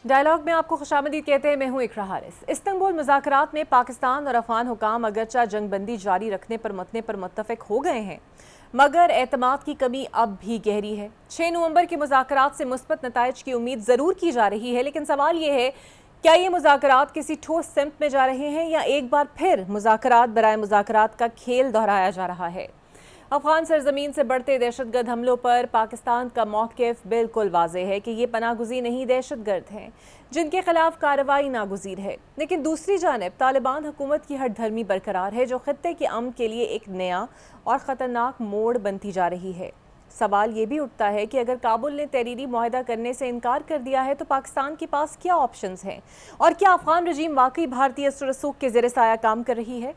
Dialogue में आपको खुशामदीद कहते हैं। मैं हूं इकरा हारिस। इस्तंबुल मुज़ाकरात में पाकिस्तान और अफगान हुकाम अगरचा जंगबंदी जारी रखने पर मुत्तफिक हो गए हैं, मगर एतमाद की कमी अब भी गहरी है। 6 नवंबर के मुज़ाकरात से मुस्बत नताइज की उम्मीद ज़रूर की जा रही है, लेकिन सवाल ये है, क्या ये मुज़ाकरात किसी ठोस सिमत में जा रहे हैं या एक बार फिर मुज़ाकरात बराए मुज़ाकरात का खेल दोहराया जा रहा है। अफगान सरजमीन से बढ़ते दहशतगर्द हमलों पर पाकिस्तान का मौक़िफ़ बिल्कुल वाज़ेह है कि ये पनागुज़ी नहीं दहशतगर्द हैं जिनके खिलाफ कार्रवाई नागुज़ीर है। लेकिन दूसरी जानब तालिबान हुकूमत की हट धर्मी बरकरार है, जो खत्ते के अमन के लिए एक नया और ख़तरनाक मोड़ बनती जा रही है। सवाल ये भी उठता है कि अगर काबुल ने तहरीरी मुआहदा करने से इनकार कर दिया है तो पाकिस्तान के पास क्या ऑप्शंस हैं, और क्या अफगान रजीम वाकई भारतीय असर रसूख के ज़ेर साया काम कर रही है।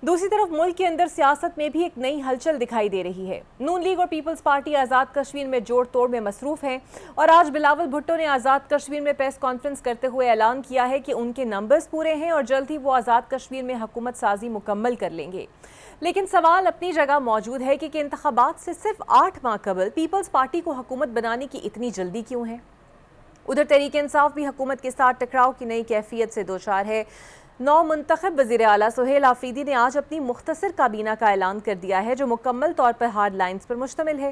दूसरी तरफ मुल्क के अंदर सियासत में भी एक नई हलचल दिखाई दे रही है। नून लीग और पीपल्स पार्टी आज़ाद कश्मीर में जोड़ तोड़ में मसरूफ़ हैं, और आज बिलावल भुट्टो ने आज़ाद कश्मीर में प्रेस कॉन्फ्रेंस करते हुए ऐलान किया है कि उनके नंबर्स पूरे हैं और जल्द ही वो आज़ाद कश्मीर में हुकूमत साजी मुकम्मल कर लेंगे। लेकिन सवाल अपनी जगह मौजूद है कि इंतखाबात से सिर्फ 8 माह कबल पीपल्स पार्टी को हुकूमत बनाने की इतनी जल्दी क्यों है। उधर तहरीक इंसाफ भी हुकूमत के साथ टकराव की नई कैफियत से दोचार है। नौ मुंतखब वज़ीर आला सुहेल आफरीदी ने आज अपनी मुख्तसर काबीना का ऐलान कर दिया है, जो मुकम्मल तौर पर हार्ड लाइन्स पर मुश्तमिल है।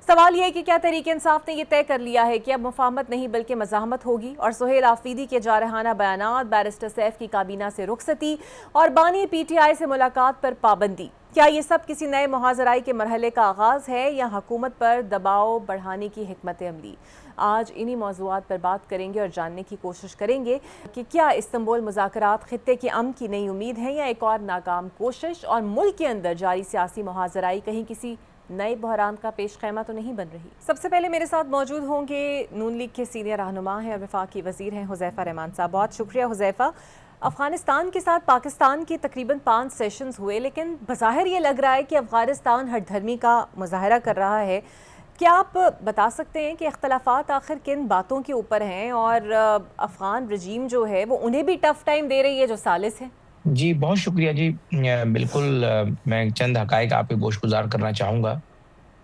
सवाल यह है कि क्या तहरीक इंसाफ ने यह तय कर लिया है कि अब मुफाहमत नहीं बल्कि मज़ाहमत होगी, और सुहेल आफरीदी के जारहाना बयानात, बैरिस्टर सैफ की काबीना से रुखसती और बानी PTI से मुलाकात पर पाबंदी, क्या ये सब किसी नए मुहाजराई के मरहले का आगाज़ है या हुकूमत पर दबाव बढ़ाने की हिकमत अमली। आज इन्हीं मौज़ूआत पर बात करेंगे और जानने की कोशिश करेंगे कि क्या इस्तंबुल मुज़ाकरात खित्ते के अमन की नई उम्मीद है या एक और नाकाम कोशिश, और मुल्क के अंदर जारी सियासी मुहाजराई कहीं किसी नए बहरान का पेश खैमा तो नहीं बन रही। सबसे पहले मेरे साथ मौजूद होंगे नून लीग के सीनियर रहनुमा हैं और वफाकी वज़ीर हैं हुज़ैफ़ा रहमान साहब। बहुत शुक्रिया हुज़ैफ़ा। अफ़गानिस्तान के साथ पाकिस्तान के तकरीबन 5 सेशंस हुए, लेकिन बज़ाहिर ये लग रहा है कि अफ़गानिस्तान हट धर्मी का मुज़ाहरा कर रहा है। क्या आप बता सकते हैं कि इख्तलाफात आखिर किन बातों के ऊपर हैं, और अफ़गान रजीम जो है वो उन्हें भी टफ़ टाइम दे रही है जो सालिस है। जी, बहुत शुक्रिया जी। बिल्कुल, मैं चंद हक़ाइक़ आप पे गोशगुज़ार करना चाहूँगा।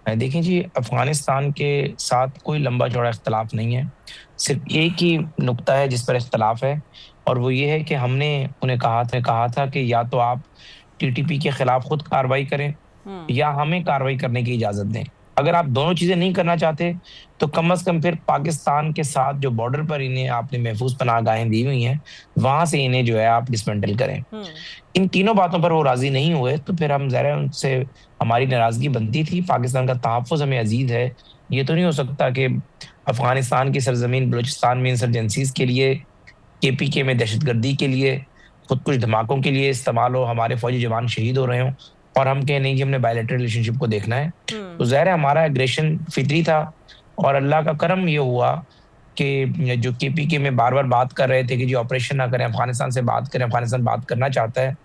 देखिए जी, अफ़गानिस्तान के साथ कोई लंबा-चौड़ा इख्तिलाफ़ नहीं है। सिर्फ़ एक ही नुक्ता है जिस पर इख्तिलाफ़ है, और वो ये है कि हमने उन्हें कहा था कि या तो आप TTP के खिलाफ खुद कार्रवाई करें या हमें कार्रवाई करने की इजाज़त दें। अगर आप दोनों चीज़ें नहीं करना चाहते, तो कम से कम फिर पाकिस्तान के साथ जो बॉर्डर पर इन्हें आपने महफूज़ पनाहगाहें दी हुई हैं, वहाँ से इन्हें जो है आप डिसमेंटल करें। इन तीनों बातों पर वो राज़ी नहीं हुए, तो फिर हम ज़ाहिर है उनसे हमारी नाराज़गी बनती थी। पाकिस्तान का तहफ़्फ़ुज़ हमें अज़ीज़ है। ये तो नहीं हो सकता कि अफ़गानिस्तान की सरज़मीन बलूचिस्तान में इंसर्जेंसीज़ के लिए, KPK में दहशतगर्दी के लिए, खुद-कुश धमाकों के लिए इस्तेमाल हो, हमारे फ़ौजी जवान शहीद हो रहे हों, और हम कहें नहीं जी हमने बायलैटरल रिलेशनशिप को देखना है। तो ज़ाहिर है हमारा एग्रेशन फ़ितरी था, और अल्लाह का करम ये हुआ कि जो KPK में बार-बार बात कर रहे थे कि जी ऑपरेशन ना करें, अफ़गानिस्तान से बात करें, अफ़गानिस्तान बात करना चाहता है।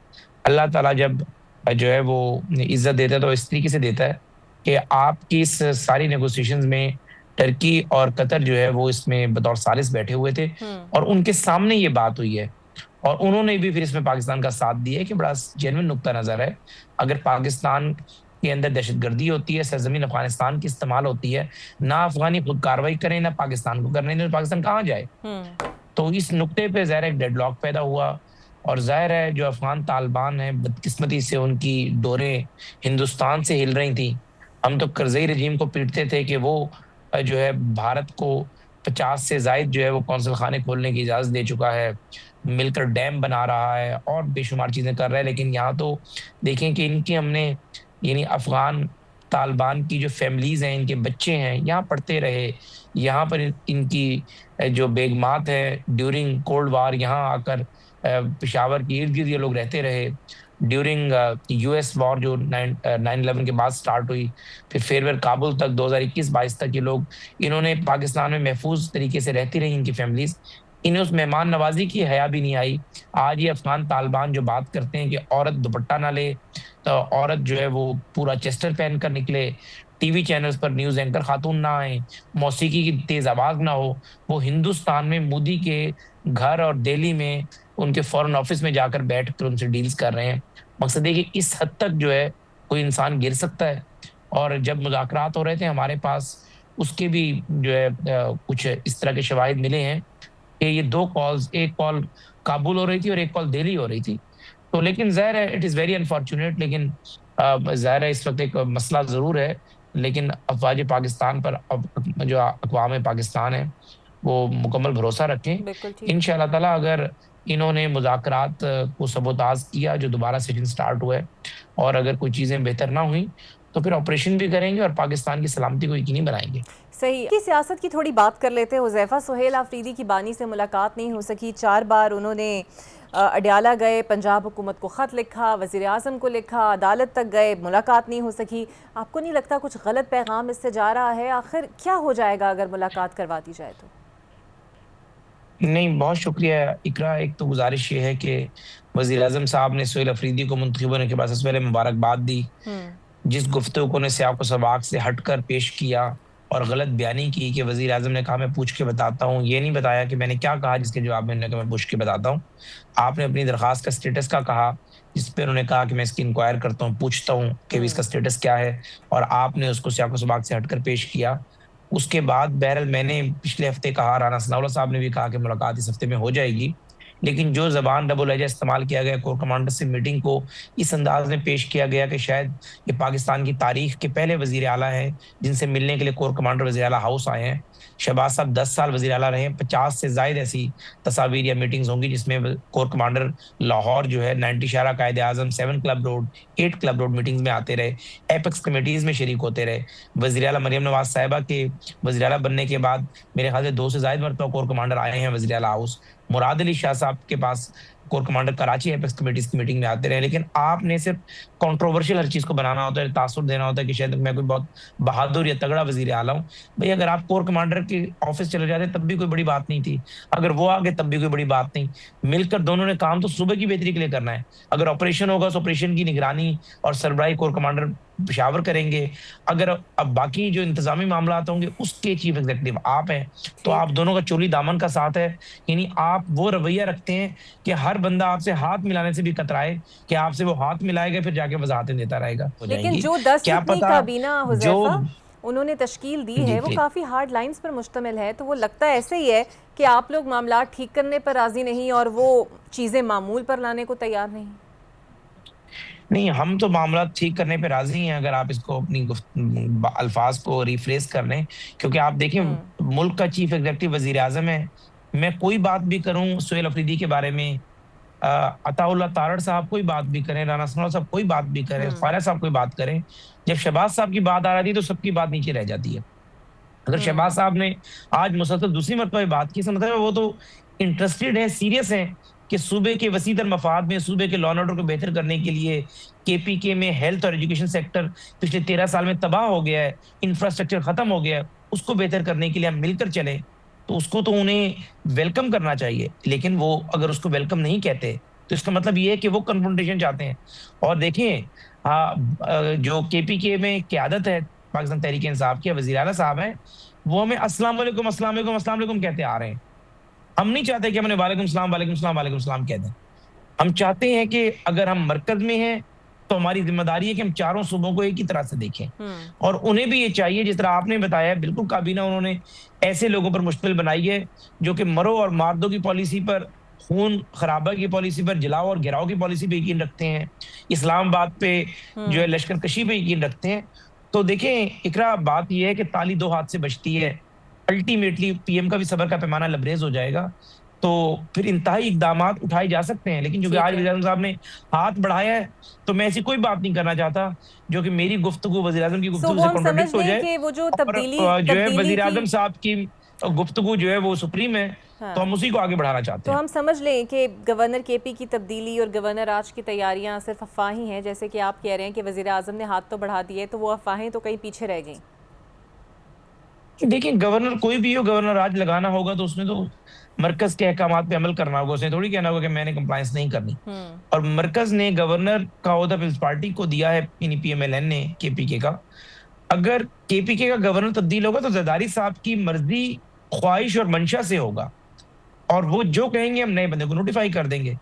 अल्लाह ताला जब जो है वो इज़्ज़त देता है तो इस तरीके से देता है कि आपकी इस सारी नेगोशिएशंस में टर्की और कतर जो है वो इसमें बतौर सालिस बैठे हुए थे, और उनके सामने ये बात हुई है, और उन्होंने भी फिर इसमें पाकिस्तान का साथ दिया है कि बड़ा जेन्युइन नुक्ता नज़र है। अगर पाकिस्तान के अंदर दहशतगर्दी होती है, सरज़मीन अफ़गानिस्तान की इस्तेमाल होती है, ना अफ़गानी खुद कार्रवाई करें, ना पाकिस्तान को करने दें, तो पाकिस्तान कहाँ जाए? तो इस नुक्ते पे ज़ाहिर है एक डेडलॉक पैदा हुआ, और ज़ाहिर है जो अफ़गान तालिबान है, बदकिस्मती से उनकी डोरें हिंदुस्तान से हिल रही थी। हम तो करज़ई रजीम को पीटते थे कि वो जो है भारत को 50 से ज़ायद जो है वो कौंसल खाने खोलने की इजाज़त दे चुका है, मिलकर डैम बना रहा है और बेशुमार चीज़ें कर रहा है। लेकिन यहाँ तो देखें कि इनकी हमने, यानी अफ़गान तालिबान की जो फ़ैमिलीज़ हैं, इनके बच्चे हैं, यहाँ पढ़ते रहे, यहाँ पर इनकी जो बेगमात है ड्यूरिंग कोल्ड वार यहाँ आकर पेशावर के इर्द-गिर्द ये लोग रहते रहे। ड्यूरिंग US वॉर जो 9/11 के बाद स्टार्ट हुई, फिर फेरवेल काबुल तक 2021-22 तक ये लोग, इन्होंने पाकिस्तान में महफूज़ तरीके से रहती रही इनकी फ़ैमिलीज़। इन्हें उस मेहमान नवाज़ी की हया भी नहीं आई। आज ये अफ़गान तालिबान जो बात करते हैं कि औरत दुपट्टा ना ले, तो औरत जो है वो पूरा चेस्टर पहन कर निकले, टीवी चैनल्स पर न्यूज़ एंकर खातून ना आएँ, मौसीकी की तेज़ आवाज़ ना हो, वो हिंदुस्तान में मोदी के घर और दिल्ली में उनके फ़ॉरेन ऑफ़िस में जाकर बैठ कर उनसे डील्स कर रहे हैं। मकसद है कि इस हद तक जो है कोई इंसान गिर सकता है। और जब मुज़ाकरात हो रहे थे हमारे पास, उसके भी जो है कुछ इस तरह के शवाहिद मिले हैं कि ये 2 कॉल्स, एक कॉल काबुल हो रही थी और एक कॉल दिल्ली हो रही थी। तो लेकिन ज़ाहिर है इट इज़ वेरी अनफॉर्च्यूनेट, लेकिन ज़ाहिर है इस वक़्त एक मसला ज़रूर है, लेकिन अफ़वाज पाकिस्तान पर अब जो अक़वाम पाकिस्तान है, वो मुकम्मल भरोसा रखें। बिल्कुल ठीक। इंशाअल्लाह ताला अगर इन्होंने मुज़ाकरात को सबोताज़ किया, जो दोबारा सेशन स्टार्ट हुआ है, और अगर कोई चीज़ें बेहतर ना हुई, तो फिर ऑपरेशन भी करेंगे और पाकिस्तान की सलामती को यकीनी बनाएँगे। सही की सियासत की थोड़ी बात कर लेते हैं। हुज़ैफ़ा सुहेल आफरीदी की बानी से मुलाकात नहीं हो सकी। 4 बार उन्होंने अडयाला गए, पंजाब हुकूमत को ख़त लिखा, वज़ीर आज़म को लिखा, अदालत तक गए, मुलाकात नहीं हो सकी। आपको नहीं लगता कुछ गलत पैगाम इससे जा रहा है? आखिर क्या हो जाएगा अगर मुलाकात करवा दी जाए तो? नहीं, बहुत शुक्रिया इकरा। एक तो गुज़ारिश ये है कि वज़ीर-ए-आज़म साहब ने सुहेल अफरीदी को मुंतखब होने के बाद सबसे पहले मुबारकबाद दी। हुँ, जिस गुफ्तगू को उन्हें सियाक़-व-सबाक़ से हटकर पेश किया और गलत बयानी की कि वज़ीर-ए-आज़म ने कहा मैं पूछ के बताता हूँ, ये नहीं बताया कि मैंने क्या कहा, जिसके जवाब में उन्होंने कहा मैं पूछ के बताता हूँ। आपने अपनी दरख़्वास्त का स्टेटस का कहा, जिस पे उन्होंने कहा कि मैं इसकी इंक्वायर करता हूँ, पूछता हूँ कि भी इसका हुँ। स्टेटस क्या है, और आपने उसको सियाक़-व-सबाक़ से हटकर पेश किया। उसके बाद बहरहाल मैंने पिछले हफ़्ते कहा, राना सनाउल्लाह साहब ने भी कहा कि मुलाकात इस हफ़्ते में हो जाएगी। लेकिन जो ज़बान डबल लहज़ा इस्तेमाल किया गया, कोर कमांडर से मीटिंग को इस अंदाज़ में पेश किया गया कि शायद ये पाकिस्तान की तारीख़ के पहले वज़ीर आला हैं, जिनसे मिलने के लिए कोर कमांडर वज़ीर आला हाउस आए हैं। शहबाज साहब 10 साल वज़ीर आला रहे हैं, 50 से ज़ायद ऐसी तस्वीर या मीटिंग्स होंगी जिसमें कोर कमांडर लाहौर जो है 90 शारा कायदे-आज़म, 7 club road, 8 club road meetings में आते रहे, एपेक्स कमिटीज़ में शरीक होते रहे। वज़ीर आला मरियम नवाज़ साहिबा के वज़ीर आला बनने के बाद मेरे ख़्याल से 2 से ज़ायद मरतबा कोर कमांडर आए हैं वज़ीर आला हाउस। मुराद अली शाह साहब के पास core commander Karachi apex committees की मीटिंग में आते रहे, लेकिन आपने सिर्फ़ कंट्रोवर्शियल हर चीज़ को बनाना होता है, तासुर देना होता है कि शायद मैं कोई बहुत बहादुर या तगड़ा वज़ीर आला हूँ। भई अगर आप कोर कमांडर के ऑफ़िस चले जाते तब भी कोई बड़ी बात नहीं थी। अगर वो आ गए तब भी कोई बड़ी बात नहीं। मिलकर दोनों ने काम तो सूबे की बेहतरी के लिए करना है। अगर ऑपरेशन होगा तो ऑपरेशन की निगरानी और सरबराही कोर कमांडर पेशावर करेंगे। अगर अब बाकी जो इंतज़ामी मामलात होंगे उसके चीफ़ एग्ज़ीक्यूटिव आप हैं, तो ठीक। आप दोनों का चोली दामन का साथ है। यानी आप वो रवैया रखते हैं कि हर बंदा आपसे हाथ मिलाने से भी कतराए कि आपसे वो हाथ मिलाएगा फिर जाके वज़ाहतें देता रहेगा, हो लेकिन जाएँगी। जो 10 क्या रुकनी पता काबीना जो हुज़ैफ़ा उन्होंने तश्कील दी जी, है, वो प्लीज़। काफ़ी हार्ड लाइन्स पर मुश्तमिल है, तो वो लगता है ऐसे ही है कि आप लोग मामलात ठीक करने पर राज़ी नहीं और वो चीज़ें मामूल पर लाने को तैयार नहीं। नहीं, हम तो मामला ठीक करने पे राज़ी हैं, अगर आप इसको अपनी अल्फ़ाज़ को रिफ्रेज़ कर लें। क्योंकि आप देखिए हुँ, मुल्क का चीफ़ एग्ज़ीक्यूटिव वज़ीर-ए-आज़म है। मैं कोई बात भी करूँ सुहेल अफ़रीदी के बारे में, अ, अताउल्लाह तारड़ साहब कोई बात भी करें, राना सनाउल्लाह साहब कोई बात भी करें, हुँ, ख्वाजा साहब कोई बात करें, जब शहबाज साहब की बात आ जाती है तो सबकी बात नीचे रह जाती है। अगर शहबाज हुँ, साहब ने आज मुसलसल दूसरी मर्तबा ये बात की, इसका मतलब है वो तो इंटरेस्टेड हैं, सीरियस हैं कि सूबे के वसीतर मफाद में, सूबे के लॉ एंड ऑर्डर को बेहतर करने के लिए केपीके में हेल्थ और एजुकेशन सेक्टर पिछले 13 साल में तबाह हो गया है, इंफ्रास्ट्रक्चर खत्म हो गया है, उसको बेहतर करने के लिए हम मिलकर चलें, तो उसको तो उन्हें वेलकम करना चाहिए। लेकिन वो अगर उसको वेलकम नहीं कहते, तो इसका मतलब ये है कि वो कन्फ्रंटेशन चाहते हैं। और देखिए जो केपीके में क़यादत है, पाकिस्तान तहरीक-ए-इंसाफ के वज़ीर आला साहब हैं, वो हमें अस्सलाम वालेकुम, अस्सलाम वालेकुम, अस्सलाम वालेकुम कहते आ रहे हैं। हम नहीं चाहते कि हम उन्हें वालेकुम सलाम, वालेकुम सलाम, वालेकुम सलाम कह दें। हम चाहते हैं कि अगर हम मरकज़ में हैं, तो हमारी ज़िम्मेदारी है कि हम चारों सूबों को एक ही तरह से देखें। हुँ, और उन्हें भी ये चाहिए, जिस तरह आपने बताया, बिल्कुल काबीना उन्होंने ऐसे लोगों पर मुश्तमिल बनाई है, जो कि मरो और मार दो की पॉलिसी पर, खून-खराबा की पॉलिसी पर, जलाओ और गिराओ की पॉलिसी पे यकीन रखते हैं, इस्लामाबाद पे जो है हुँ, लश्कर-कशी पे यकीन रखते हैं। तो देखें इकरा, बात ये है कि ताली 2 हाथ से बजती है। अल्टीमेटली पीएम का भी सब्र का पैमाना लबरेज़ हो जाएगा, तो फिर इंतहाई इक़दामात उठाए जा सकते हैं। लेकिन चूँकि ठीक आज है। वज़ीर-ए-आज़म साहब ने हाथ बढ़ाया है, तो मैं ऐसी कोई बात नहीं करना चाहता, जो कि मेरी गुफ्तगू वज़ीर-ए-आज़म की सो गुफ्तगू वो से हम समझ कॉन्ट्राडिक्ट हो लें जाए, कि वो जो और जो है तब्दीली की वज़ीर-ए-आज़म साहब की गुफ्तगू जो है वो सुप्रीम है, तो हम हाँ, उसी को आगे बढ़ाना चाहते तो हैं। हम समझ लें कि गवर्नर केपी की तब्दीली और गवर्नर आज की तैयारियां सिर्फ अफवाह ही हैं, जैसे कि आप कह रहे हैं कि वज़ीर आज़म ने हाथ तो बढ़ा दिए, तो वो अफवाहें तो कहीं पीछे रह गईं। देखिए, गवर्नर कोई भी हो, गवर्नर राज लगाना होगा तो उसने तो मरकज़ के अहकामात पे अमल करना होगा, उसने थोड़ी कहना होगा कि मैंने कंप्लायंस नहीं करनी। हुँ, और मरकज़ ने गवर्नर का ओहदा पीपल्स पार्टी को दिया है, यानी पीएमएलएन ने केपीके का। अगर केपीके का गवर्नर तब्दील होगा तो ज़रदारी साहब की मर्ज़ी, ख्वाहिश और मंशा से होगा, और वो जो कहेंगे हम नए बंदे को नोटिफ़ाई कर देंगे।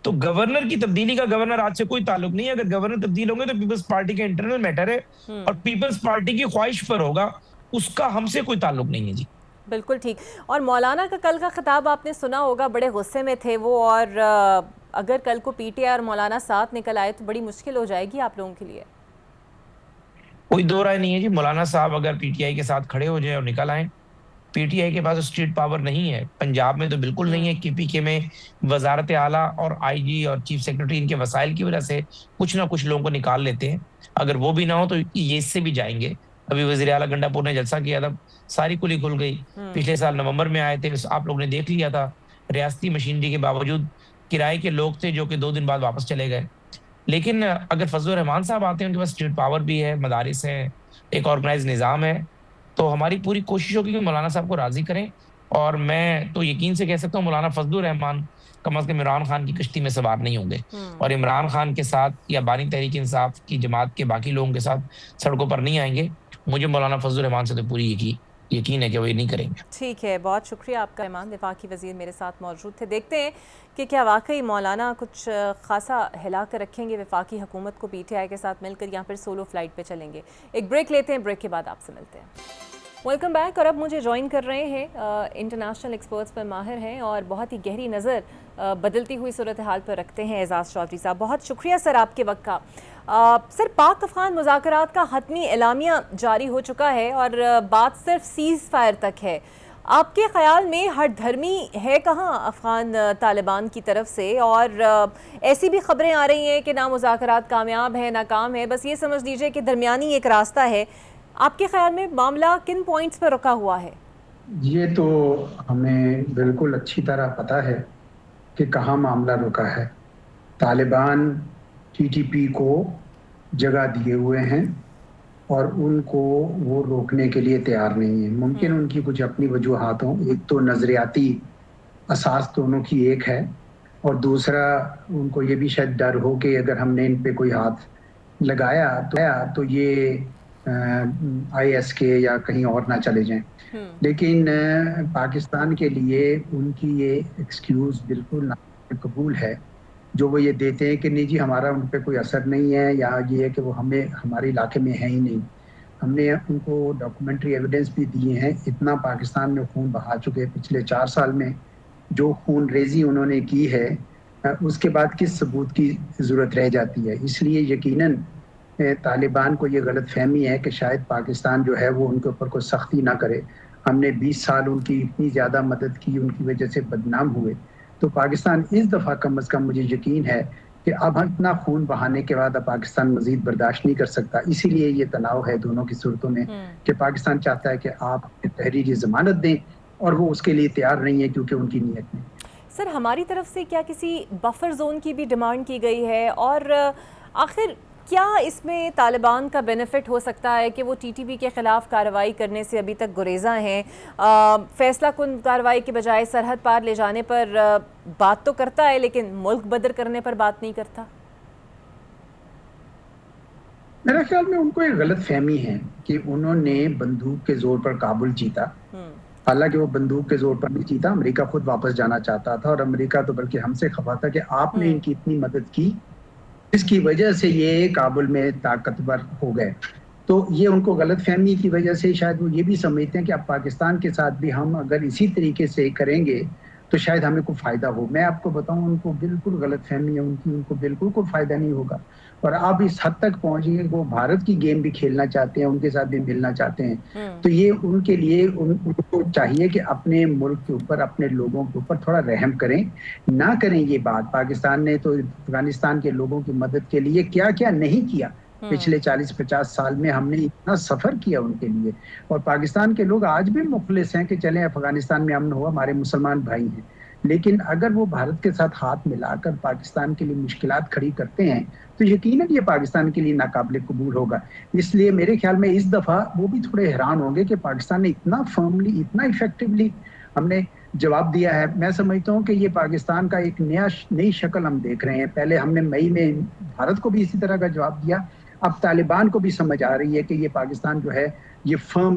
तो गवर्नर की तब्दीली का गवर्नर आज से कोई ताल्लुक नहीं है। अगर गवर्नर तब्दील होंगे तो पीपल्स पार्टी का इंटरनल मैटर है, और हुँ। पीपल्स पार्टी की ख्वाहिश पर होगा, उसका हमसे कोई ताल्लुक नहीं है जी। बिल्कुल ठीक। और मौलाना का कल का खिताब आपने सुना होगा, बड़े गुस्से में थे वो, और अगर कल को पीटीआई और मौलाना साथ निकल आए तो बड़ी मुश्किल हो जाएगी आप लोगों के लिए। कोई दो राय नहीं है जी, मौलाना साहब अगर पीटीआई के साथ खड़े हो जाए और निकल आए, पीटीआई के पास स्ट्रीट पावर नहीं है, पंजाब में तो बिल्कुल नहीं है। हम्म। केपीके में वजारत आला और आईजी और चीफ सेक्रेटरी इनके वसाइल की वजह से कुछ ना कुछ लोगों को निकाल लेते हैं। अगर वो भी ना हो तो ये इससे भी जाएंगे। अभी वजीर आला गंडापुर ने जलसा किया था, सारी कुली खुल गई। हम्म। पिछले साल नवंबर में आए थे, आप लोग ने देख लिया था। रियासती मशीनरी के बावजूद किराए के लोग थे जो कि 2 दिन बाद वापस चले गए। लेकिन अगर फजल रहमान साहब आते हैं, उनके पास स्टेट पावर भी है, मदारिस हैं, एक ऑर्गेनाइज निज़ाम है, तो हमारी पूरी कोशिश होगी कि मौलाना साहब को राजी करें। और मैं तो यकीन से कह सकता हूँ मौलाना फजलुर रहमान कम अज कम इमरान खान की कश्ती में सवार नहीं होंगे, हम्म। और इमरान खान के साथ या बानी तहरीक इंसाफ की जमात के बाकी लोगों के साथ सड़कों पर नहीं आएंगे। मुझे मौलाना फजलुर रहमान से तो पूरी यकीन है कि वो ये नहीं करेंगे। ठीक है, बहुत शुक्रिया आपका ईमान। वफाकी वज़ीर मेरे साथ मौजूद थे। देखते हैं कि क्या वाकई मौलाना कुछ खासा हिला कर रखेंगे वफाकी हुकूमत को, पीटीआई के साथ मिलकर, या फिर सोलो फ्लाइट पे चलेंगे। एक ब्रेक लेते हैं, ब्रेक के बाद आपसे मिलते हैं। Welcome back. और अब मुझे ज्वाइन कर रहे हैं इंटरनेशनल एक्सपर्ट्स पर माहिर हैं और बहुत ही गहरी नज़र बदलती हुई सूरत हाल पर रखते हैं एजाज़ चौधरी साहब। बहुत शुक्रिया सर आपके वक्त का। सर, पाक अफगान मुज़ाकरात का हतमी एलामिया जारी हो चुका है और बात सिर्फ सीज़ फायर तक है। आपके ख़्याल में हट धर्मी है कहाँ अफ़गान तालिबान की तरफ से? और ऐसी भी ख़बरें आ रही हैं कि ना मुज़ाकरात कामयाब है नाकाम है, बस ये समझ लीजिए कि दरमियानी एक रास्ता है। आपके ख्याल में मामला किन पॉइंट्स पर रुका हुआ है? ये तो हमें बिल्कुल अच्छी तरह पता है कि कहाँ मामला रुका है। तालिबान टीटीपी को जगह दिए हुए हैं और उनको वो रोकने के लिए तैयार नहीं है। मुमकिन उनकी कुछ अपनी वजूहात हों। एक तो नजरियाती असास दोनों की एक है, और दूसरा उनको ये भी शायद डर हो कि अगर हमने इन पे कोई हाथ लगाया तो ये आईएस के या कहीं और ना चले जाएं। लेकिन पाकिस्तान के लिए उनकी ये एक्सक्यूज बिल्कुल नाकबूल है जो वो ये देते हैं कि नहीं जी हमारा उन पर कोई असर नहीं है, या ये है कि वो हमें हमारे इलाके में है ही नहीं। हमने उनको डॉक्यूमेंट्री एविडेंस भी दिए हैं। इतना पाकिस्तान में खून बहा चुके हैं पिछले 4 साल में, जो खून रेजी उन्होंने की है उसके बाद किस सबूत की ज़रूरत रह जाती है। इसलिए यकीनन तालिबान को ये गलत फहमी है कि शायद पाकिस्तान जो है वो उनके ऊपर कोई सख्ती ना करे। हमने 20 साल उनकी इतनी ज़्यादा मदद की, उनकी वजह से बदनाम हुए, तो पाकिस्तान इस दफ़ा कम अज़ कम मुझे यकीन है कि अब इतना खून बहाने के बाद अब पाकिस्तान मजीद बर्दाश्त नहीं कर सकता। इसीलिए ये तनाव है दोनों की सूरतों में कि पाकिस्तान चाहता है कि आप तहरीरी ज़मानत दें और वो उसके लिए तैयार नहीं है क्योंकि उनकी नीयत में। सर, हमारी तरफ से क्या किसी बफर जोन की भी डिमांड की गई है? और आखिर क्या इसमें तालिबान का बेनिफिट हो सकता है कि वो टीटीपी के ख़िलाफ़ कार्रवाई करने से अभी तक गुरेज़ा हैं? फ़ैसला कुन कार्रवाई के बजाय सरहद पार ले जाने पर बात तो करता है, लेकिन मुल्क बदर करने पर बात नहीं करता। मेरे ख्याल में उनको एक गलत फहमी है कि उन्होंने बंदूक के जोर पर काबुल जीता। हालांकि वो बंदूक के जोर पर नहीं जीता, अमेरिका खुद वापस जाना चाहता था, और अमेरिका तो बल्कि हमसे खफा था कि आपने इनकी इतनी मदद की, इसकी वजह से ये काबुल में ताकतवर हो गए। तो ये उनको गलत फहमी की वजह से शायद वो ये भी समझते हैं कि अब पाकिस्तान के साथ भी हम अगर इसी तरीके से करेंगे तो शायद हमें कोई फायदा हो। मैं आपको बताऊं, उनको बिल्कुल गलत फहमी है उनकी, उनको बिल्कुल कोई फायदा नहीं होगा। और अब इस हद तक पहुंचे वो भारत की गेम भी खेलना चाहते हैं, उनके साथ भी मिलना चाहते हैं। तो ये उनके लिए उनको चाहिए कि अपने मुल्क के ऊपर, अपने लोगों के ऊपर थोड़ा रहम करें, ना करें ये बात। पाकिस्तान ने तो अफगानिस्तान के लोगों की मदद के लिए क्या क्या नहीं किया। पिछले 40-50 साल में हमने इतना सफर किया उनके लिए, और पाकिस्तान के लोग आज भी मुखलिस हैं कि चलें अफगानिस्तान में अमन हुआ, हमारे मुसलमान भाई हैं। लेकिन अगर वो भारत के साथ हाथ मिलाकर पाकिस्तान के लिए मुश्किलात खड़ी करते हैं तो यकीनन ये पाकिस्तान के लिए नाकाबिल कबूल होगा। इसलिए मेरे ख्याल में इस दफा वो भी थोड़े हैरान होंगे कि पाकिस्तान ने इतना फर्मली, इतना इफेक्टिवली हमने जवाब दिया है। मैं समझता हूँ कि ये पाकिस्तान का एक नई शक्ल हम देख रहे हैं। पहले हमने मई में भारत को भी इसी तरह का जवाब दिया, अब तालिबान को भी समझ आ रही है कि ये पाकिस्तान जो है ये फर्म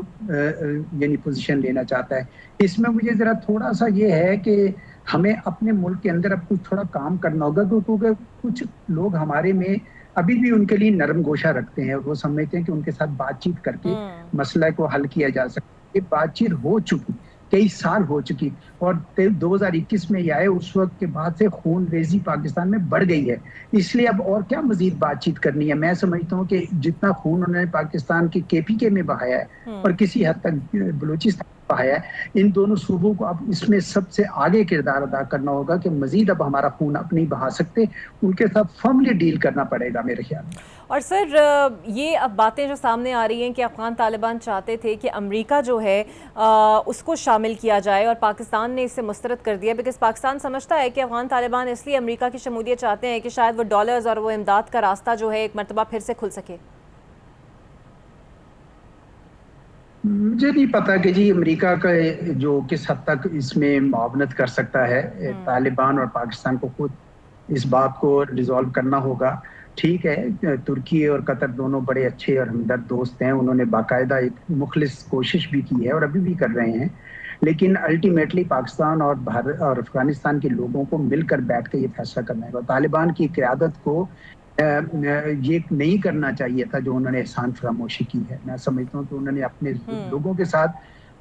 यानी पोजीशन लेना चाहता है। इसमें मुझे जरा थोड़ा सा ये है कि हमें अपने मुल्क के अंदर अब कुछ थोड़ा काम करना होगा, क्योंकि कुछ लोग हमारे में अभी भी उनके लिए नरम गोशा रखते हैं। वो समझते हैं कि उनके साथ बातचीत करके मसला को हल किया जा सकता है। ये बातचीत हो चुकी, कई साल हो चुकी, और 2021 में ये आए, उस वक्त के बाद से खून रेजी पाकिस्तान में बढ़ गई है। इसलिए अब और क्या मजीद बातचीत करनी है। मैं समझता हूँ कि जितना खून उन्होंने पाकिस्तान के KPK में बहाया है और किसी हद तक बलूचिस्तान है, इन दोनों सूबों को अब इसमें सबसे आगे किरदार अदा करना होगा कि मजीद अब हमारा खून अब नहीं बहा सकते, उनके साथ फर्मली डील करना पड़ेगा मेरे ख्याल में। और सर, ये अब बातें जो सामने आ रही हैं कि अफगान तालिबान चाहते थे कि अमेरिका जो है उसको शामिल किया जाए और पाकिस्तान ने इससे मुस्तरद कर दिया, बिकॉज पाकिस्तान समझता है कि अफगान तालिबान इसलिए अमेरिका की शमूलियत चाहते हैं कि शायद वो डॉलर्स और वो इमदाद का रास्ता जो है एक मरतबा फिर से खुल सके। मुझे नहीं पता कि जी अमेरिका का जो किस हद तक इसमें मुआवनत कर सकता है। तालिबान और पाकिस्तान को खुद इस बात को रिजॉल्व करना होगा। ठीक है, तुर्की और कतर दोनों बड़े अच्छे और हमदर्द दोस्त हैं, उन्होंने बाकायदा एक मुखलिस कोशिश भी की है और अभी भी कर रहे हैं, लेकिन अल्टीमेटली पाकिस्तान और भारत और अफगानिस्तान के लोगों को मिलकर बैठ कर ये फैसला करना है। तालिबान की क़यादत को ये नहीं करना चाहिए था जो उन्होंने एहसान फरामोशी की है। मैं समझता हूँ कि उन्होंने अपने लोगों के साथ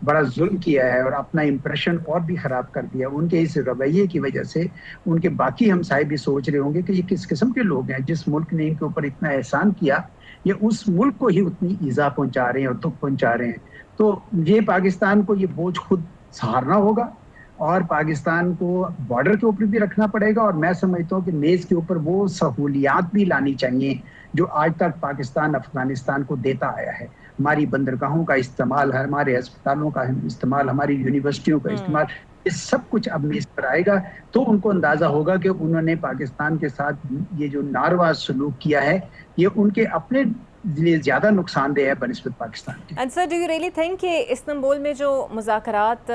बड़ा जुल्म किया है और अपना इंप्रेशन और भी खराब कर दिया। उनके इस रवैये की वजह से उनके बाकी हमसाए भी सोच रहे होंगे कि ये किस किस्म के लोग हैं, जिस मुल्क ने इनके ऊपर इतना एहसान किया ये उस मुल्क को ही उतनी ईजा पहुंचा रहे हैं और दुख पहुंचा रहे हैं। तो ये पाकिस्तान को ये बोझ खुद सहारना होगा और पाकिस्तान को बॉर्डर के ऊपर भी रखना पड़ेगा, और मैं समझता हूँ कि मेज के ऊपर वो सहूलियात भी लानी चाहिए जो आज तक पाकिस्तान अफगानिस्तान को देता आया है। हमारी बंदरगाहों का इस्तेमाल, हमारे अस्पतालों का इस्तेमाल, हमारी यूनिवर्सिटियों का इस्तेमाल, ये सब कुछ अब मेज पर आएगा तो उनको अंदाजा होगा कि उन्होंने पाकिस्तान के साथ ये जो नारवा सलूक किया है ये उनके अपने लिए ज्यादा नुकसानदेह है बनिस्बत पाकिस्तान के। And sir, do you really think कि इस्तांबुल में जो मुज़ाकरात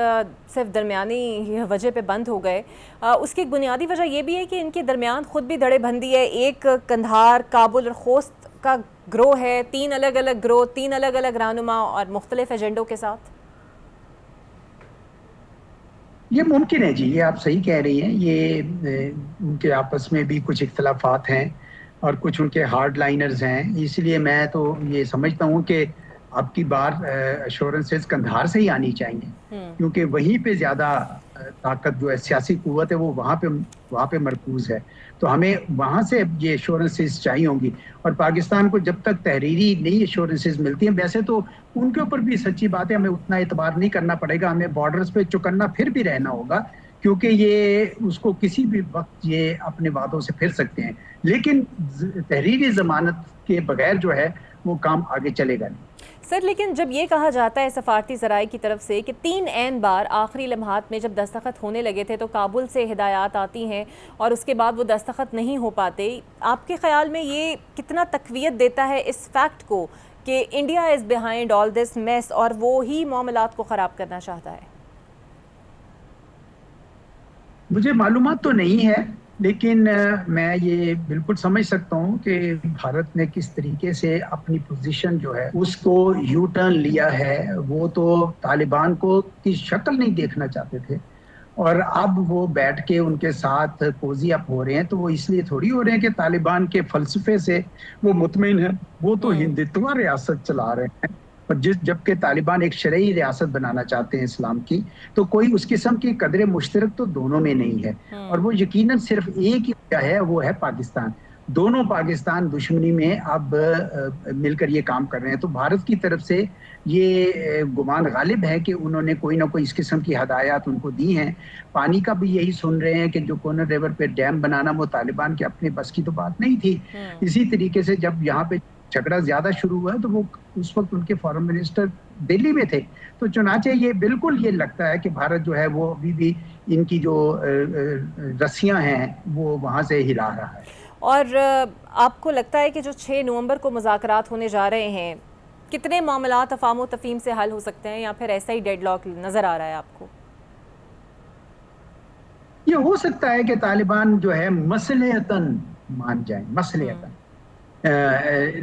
सिर्फ दरमियानी वजह पे बंद हो गए, उसकी एक बुनियादी वजह ये भी है कि इनके दरमियान खुद भी धड़ेबंदी है। एक कंधार, काबुल और खोस्त का ग्रोह है, 3 अलग अलग ग्रोह, 3 अलग अलग रहनुमा और मुख्तलिफ एजेंडों के साथ। ये मुमकिन है जी, ये आप सही कह रही हैं। ये उनके आपस में भी कुछ इख्तलाफात हैं और कुछ उनके हार्ड लाइनर्स हैं, इसलिए मैं तो ये समझता हूँ कि अब की बार एश्योरेंसेस कंधार से ही आनी चाहिए, क्योंकि वहीं पे ज्यादा ताकत जो है, सियासी कुव्वत है, वो वहाँ पे मरकूज है। तो हमें वहाँ से ये एश्योरेंसेस चाहिए होंगी, और पाकिस्तान को जब तक तहरीरी नई एश्योरेंसेस मिलती हैं, वैसे तो उनके ऊपर भी सच्ची बात है, हमें उतना एतबार नहीं करना पड़ेगा, हमें बॉर्डर्स पे चौकन्ना फिर भी रहना होगा, क्योंकि ये उसको किसी भी वक्त ये अपने वादों से फिर सकते हैं, लेकिन तहरीरी जमानत के बगैर जो है वो काम आगे चलेगा नहीं। सर, लेकिन जब ये कहा जाता है सफारती ज़राए की तरफ से कि 3 ऐन बार आखिरी लम्हात में जब दस्तखत होने लगे थे तो काबुल से हिदायत आती हैं और उसके बाद वो दस्तखत नहीं हो पाते, आपके ख्याल में ये कितना तक़वियत देता है इस फैक्ट को कि India is behind all this mess और वो ही मामलात को ख़राब करना चाहता है? मुझे मालूमात तो नहीं है, लेकिन मैं ये बिल्कुल समझ सकता हूँ कि भारत ने किस तरीके से अपनी पोजीशन जो है उसको यू टर्न लिया है। वो तो तालिबान को की शक्ल नहीं देखना चाहते थे, और अब वो बैठ के उनके साथ कोजी अप हो रहे हैं, तो वो इसलिए थोड़ी हो रहे हैं कि तालिबान के फलसफे से वो मुतमिन है। वो तो हिंदुत्व रियासत चला रहे हैं, और जबकि तालिबान एक शरई रियासत बनाना चाहते हैं इस्लाम की, तो कोई उस किस्म की कदर मुश्तरक तो दोनों में नहीं है। और वो यकीनन सिर्फ एक ही वजह है, वो है पाकिस्तान। दोनों पाकिस्तान दुश्मनी में अब मिलकर ये काम कर रहे हैं। तो भारत की तरफ से ये गुमान गालिब है कि उन्होंने कोई ना कोई इस किस्म की हदायत उनको दी हैं। पानी का भी यही सुन रहे हैं कि जो कोनर रिवर पे डैम बनाना वो तालिबान के अपने बस की तो बात नहीं थी। इसी तरीके से जब यहाँ पे झगड़ा ज्यादा शुरू हुआ तो वो उस वक्त उनके फॉरेन मिनिस्टर दिल्ली में थे। तो चुनाचे ये बिल्कुल ये लगता है कि भारत जो है वो अभी भी इनकी जो रस्सियां हैं वो वहां से हिला रहा है। और आपको लगता है कि जो 6 नवंबर को मुज़ाकरात होने जा रहे हैं, कितने मामलात अफ़ाम तफ़हीम से हल हो सकते हैं, या फिर ऐसा ही डेडलॉक नज़र आ रहा है आपको? ये हो सकता है कि तालिबान जो है मसलहतन मान जाए, मसलहतन,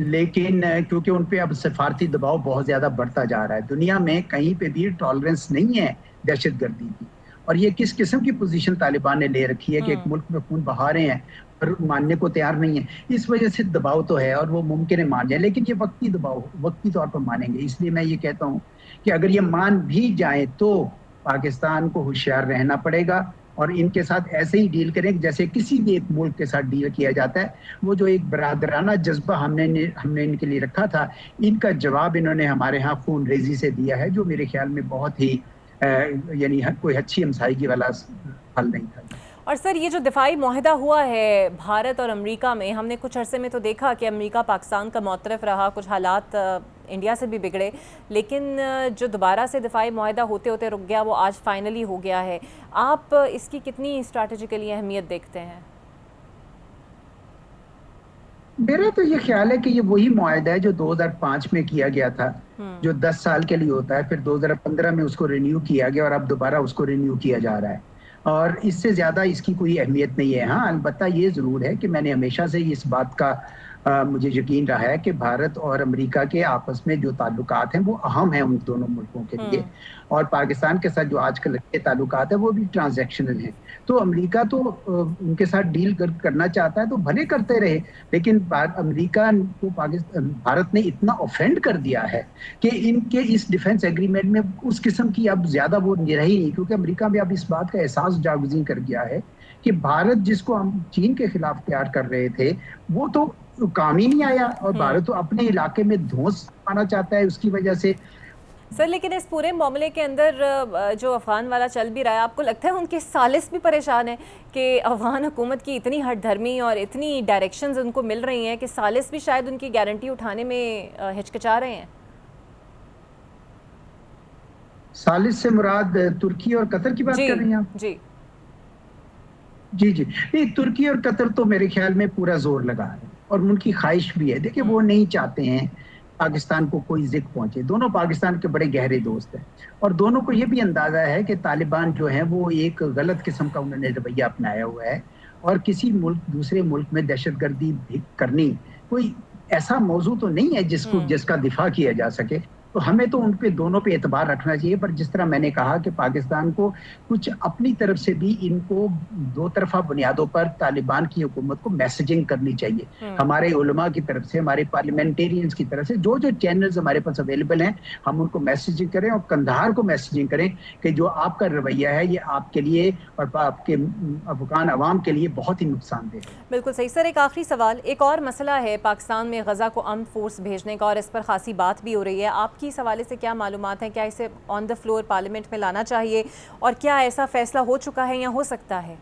लेकिन क्योंकि उन पे अब सफारती दबाव बहुत ज्यादा बढ़ता जा रहा है। दुनिया में कहीं पे भी टॉलरेंस नहीं है दहशतगर्दी की, और ये किस किस्म की पोजीशन तालिबान ने ले रखी है कि एक मुल्क में खून बहा रहे हैं और मानने को तैयार नहीं है। इस वजह से दबाव तो है और वो मुमकिन है मान जाए, लेकिन ये वक्ती दबाव, वक्ती तौर पर मानेंगे। इसलिए मैं ये कहता हूँ कि अगर ये मान भी जाए तो पाकिस्तान को होशियार रहना पड़ेगा और इनके साथ ऐसे ही डील करें जैसे किसी भी एक मुल्क के साथ डील किया जाता है। वो जो एक बरादराना जज्बा हमने इनके लिए रखा था, इनका जवाब इन्होंने हमारे यहाँ खून रेजी से दिया है, जो मेरे ख्याल में बहुत ही यानी कोई अच्छी हमसायगी वाला हल नहीं था। और सर, ये जो दिफाई मुआहदा हुआ है भारत और अमेरिका में, हमने कुछ अरसे में तो देखा कि अमेरिका पाकिस्तान का मौतरफ रहा, कुछ हालात इंडिया से भी बिगड़े, लेकिन जो दोबारा से दिफाई मुआहदा होते होते रुक गया, वो आज फाइनली हो गया है। आप इसकी कितनी स्ट्रैटेजिकली अहमियत देखते हैं? मेरा तो ये ख्याल है कि ये वही मुआहदा है जो 2005 में किया गया था, जो 10 साल के लिए होता है, फिर 2015 में उसको रिन्यू किया गया और अब दोबारा उसको रिन्यू किया जा रहा है, और इससे ज्यादा इसकी कोई अहमियत नहीं है। हाँ, अलबत्ता ये जरूर है कि मैंने हमेशा से इस बात का मुझे यकीन रहा है कि भारत और अमेरिका के आपस में जो ताल्लुकात हैं वो अहम हैं उन दोनों मुल्कों के लिए, और पाकिस्तान के साथ जो आजकल के ताल्लुकात है वो भी ट्रांजैक्शनल हैं। तो अमेरिका तो उनके साथ डील करना चाहता है तो भले करते रहे, लेकिन अमेरिका को भारत ने इतना ऑफेंड कर दिया है कि इनके इस डिफेंस एग्रीमेंट में उस किस्म की अब ज्यादा वो रही नहीं, क्योंकि अमेरिका भी अब इस बात का एहसास जागुज़ी कर गया है कि भारत जिसको हम चीन के खिलाफ तैयार कर रहे थे वो तो काम ही नहीं आया, और भारत तो अपने इलाके में धौंस पाना चाहता है उसकी वजह से। सर, लेकिन इस पूरे मामले के अंदर जो अफगान वाला चल भी रहा है, आपको लगता है उनके सालिस भी परेशान है कि अफगान हुकूमत की इतनी हठधर्मी और इतनी डायरेक्शंस उनको मिल रही हैं कि सालिस भी शायद उनकी गारंटी उठाने में हिचकिचा रहे हैं? सालिस से मुराद तुर्की और कतर की बात कर रही हैं आप? जी जी जी, नहीं, तुर्की और कतर तो मेरे ख्याल में पूरा जोर लगा है और उनकी ख्वाहिश भी है। देखिए, वो नहीं चाहते हैं पाकिस्तान को कोई जिक पहुंचे। दोनों पाकिस्तान के बड़े गहरे दोस्त हैं और दोनों को ये भी अंदाजा है कि तालिबान जो है वो एक गलत किस्म का उन्होंने रवैया अपनाया हुआ है, और किसी दूसरे मुल्क में दहशतगर्दी करनी कोई ऐसा मौजू तो नहीं है जिसका दिफा किया जा सके। तो हमें तो उन पे दोनों पे एतबार रखना चाहिए, पर जिस तरह मैंने कहा कि पाकिस्तान को कुछ अपनी तरफ से भी इनको दो तरफा बुनियादों पर तालिबान की हुकूमत को मैसेजिंग करनी चाहिए। हमारे उलमा की तरफ से, हमारे पार्लियामेंटेरियंस की तरफ से जो चैनल्स हमारे पास अवेलेबल हैं, हम उनको मैसेजिंग करें और कंधार को मैसेजिंग करें कि जो आपका रवैया है ये आपके लिए और आपके अफगान अवाम के लिए बहुत ही नुकसानदेह है। बिल्कुल सही। सर, एक आखिरी सवाल, एक और मसला है पाकिस्तान में गजा को आर्म्ड फोर्स भेजने का, और इस पर खासी बात भी हो रही है। आपकी इस हवाले से क्या मालूमात है? क्या इसे ऑन द फ्लोर पार्लियामेंट में लाना चाहिए, और क्या ऐसा फैसला हो चुका है या हो सकता है?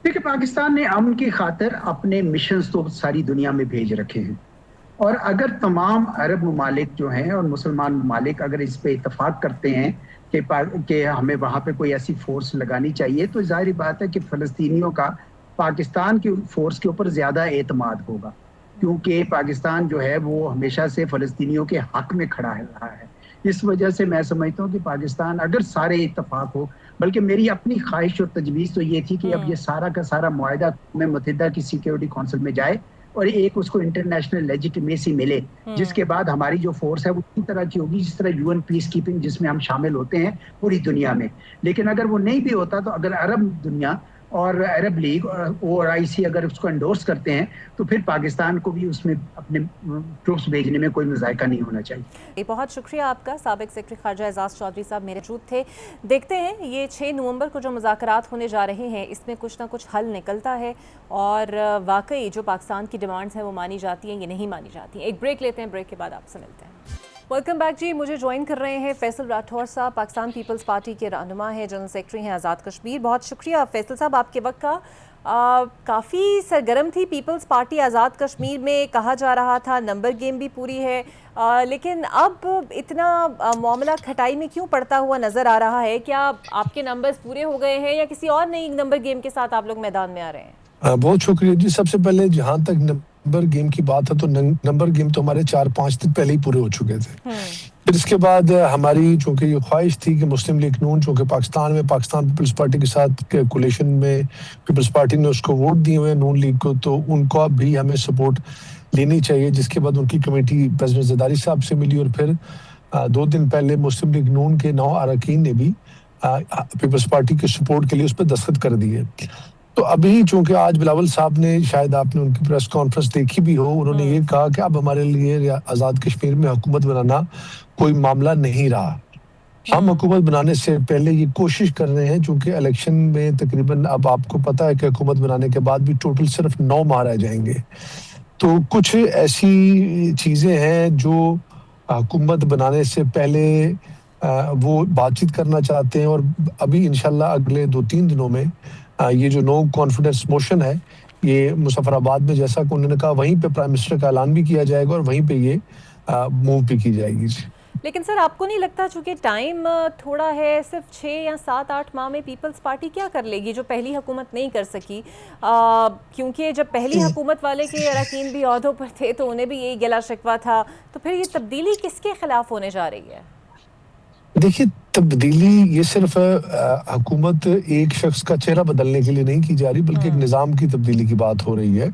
देखिए, पाकिस्तान ने अमन की खातिर अपने मिशंस तो सारी दुनिया में भेज रखे हैं, और अगर तमाम अरब ममालिक जो हैं और मुसलमान ममालिक अगर इस पे इतफाक करते हैं कि हमें वहाँ पे कोई ऐसी फोर्स लगानी चाहिए, तो जाहिर बात है कि फ़लस्तीनियों का पाकिस्तान की फोर्स के ऊपर ज़्यादा एतमाद होगा, क्योंकि पाकिस्तान जो है वो हमेशा से फ़लस्तीनियों के हक में खड़ा रहा है। इस वजह से मैं समझता हूँ कि पाकिस्तान अगर सारे इत्तफाक हो, बल्कि मेरी अपनी ख्वाहिश और तजवीज़ तो ये थी कि अब ये सारा का सारा मुआहदा में मुत्तहिदा की सिक्योरिटी काउंसिल में जाए और एक उसको इंटरनेशनल लेजिटिमेसी मिले, जिसके बाद हमारी जो फोर्स है वो इस तरह की होगी जिस तरह यूएन पीस कीपिंग जिसमें हम शामिल होते हैं पूरी दुनिया में। लेकिन अगर वो नहीं भी होता, तो अगर अरब दुनिया और अरब लीग और OIC अगर उसको एंडोर्स करते हैं, तो फिर पाकिस्तान को भी उसमें अपने ट्रूप्स भेजने में कोई मुज़ायका नहीं होना चाहिए। बहुत शुक्रिया आपका। साबिक सेक्रेटरी खारजा एजाज चौधरी साहब मेरे मौजूद थे। देखते हैं ये 6 नवंबर को जो मुज़ाकरात होने जा रहे हैं, इसमें कुछ ना कुछ हल निकलता है और वाकई जो पाकिस्तान की डिमांड्स हैं वो मानी जाती हैं, ये नहीं मानी जाती हैं। एक ब्रेक लेते हैं, ब्रेक के बाद आपसे मिलते हैं। वेलकम बैक जी। मुझे ज्वाइन कर रहे हैं फैसल राठौर साहब, पाकिस्तान पीपल्स पार्टी के रहनुमा हैं, जनरल सेक्रेटरी हैं आज़ाद कश्मीर। बहुत शुक्रिया फैसल साहब आपके वक्त का। काफ़ी सरगर्म थी पीपल्स पार्टी आज़ाद कश्मीर में, कहा जा रहा था नंबर गेम भी पूरी है, लेकिन अब इतना मामला खटाई में क्यों पड़ता हुआ नज़र आ रहा है? क्या आपके नंबर्स पूरे हो गए हैं या किसी और नई नंबर गेम के साथ आप लोग मैदान में आ रहे हैं? बहुत शुक्रिया जी। सबसे पहले जहाँ तक नंबर गेम की बात है, तो नंबर गेम तो हमारे 4-5 दिन पहले ही पूरे हो चुके थे। फिर इसके बाद हमारी चूंकि ये ख्वाहिश थी कि मुस्लिम लीग नून चूंकि पाकिस्तान में पाकिस्तान पीपल्स पार्टी के साथ कोलिशन में पीपल्स पार्टी ने उसको वोट दिए हुए नून लीग को, तो उनको भी हमें सपोर्ट लेनी चाहिए। जिसके बाद उनकी कमेटी प्रेसिडेंट ज़रदारी साहब से मिली और फिर 2 दिन पहले मुस्लिम लीग नून के 9 अरकान ने भी पीपल्स पार्टी के सपोर्ट के लिए उस पर दस्तखत कर दिए। तो अभी चूंकि आज बिलावल साहब ने, शायद आपने उनकी प्रेस कॉन्फ्रेंस देखी भी हो, उन्होंने ये कहा कि अब हमारे लिए आज़ाद कश्मीर में हुकूमत बनाना कोई मामला नहीं रहा। हम हुकूमत बनाने से पहले ये कोशिश कर रहे हैं, चूंकि इलेक्शन में तकरीबन अब आपको पता है कि हुकूमत बनाने के बाद भी टोटल सिर्फ 9 माह रह जाएंगे। तो कुछ ऐसी चीज़ें हैं जो हुकूमत बनाने से पहले वो बातचीत करना चाहते हैं, और अभी इंशाल्लाह अगले 2-3 दिनों में ये जो नो कॉन्फिडेंस मोशन है, ये मुजफ्फराबाद में जैसा कि उन्होंने कहा वहीं पे प्राइम मिनिस्टर का ऐलान भी किया जाएगा और वहीं पे ये मूव भी की जाएगी। लेकिन सर आपको नहीं लगता चूंकि टाइम थोड़ा है, सिर्फ 6 या 7-8 माह में पीपल्स पार्टी क्या कर लेगी जो पहली हुकूमत नहीं कर सकी? क्योंकि जब पहली हुकूमत वाले के अरकान भी ओहदों पर थे तो उन्हें भी यही गिला शिकवा था, तो फिर ये तब्दीली किसके खिलाफ होने जा रही है? देखिए, तब्दीली ये सिर्फ हुकूमत एक शख्स का चेहरा बदलने के लिए नहीं की जा रही, बल्कि एक निज़ाम की तब्दीली की बात हो रही है।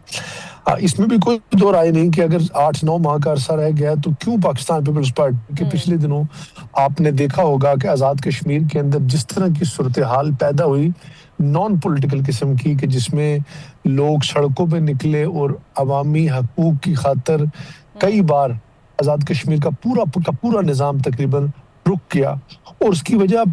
इसमें भी कोई दो राय नहीं कि अगर 8-9 माह का अरसा रह गया तो क्यों पाकिस्तान पीपल्स पार्टी के पिछले दिनों आपने देखा होगा कि आज़ाद कश्मीर के अंदर जिस तरह की सूरत हाल पैदा हुई नॉन पॉलिटिकल किस्म की, कि जिसमें लोग सड़कों पे निकले और अवामी हकूक की खातर कई बार आज़ाद कश्मीर का पूरा निज़ाम तकरीबन रुक गया, और उसकी वजह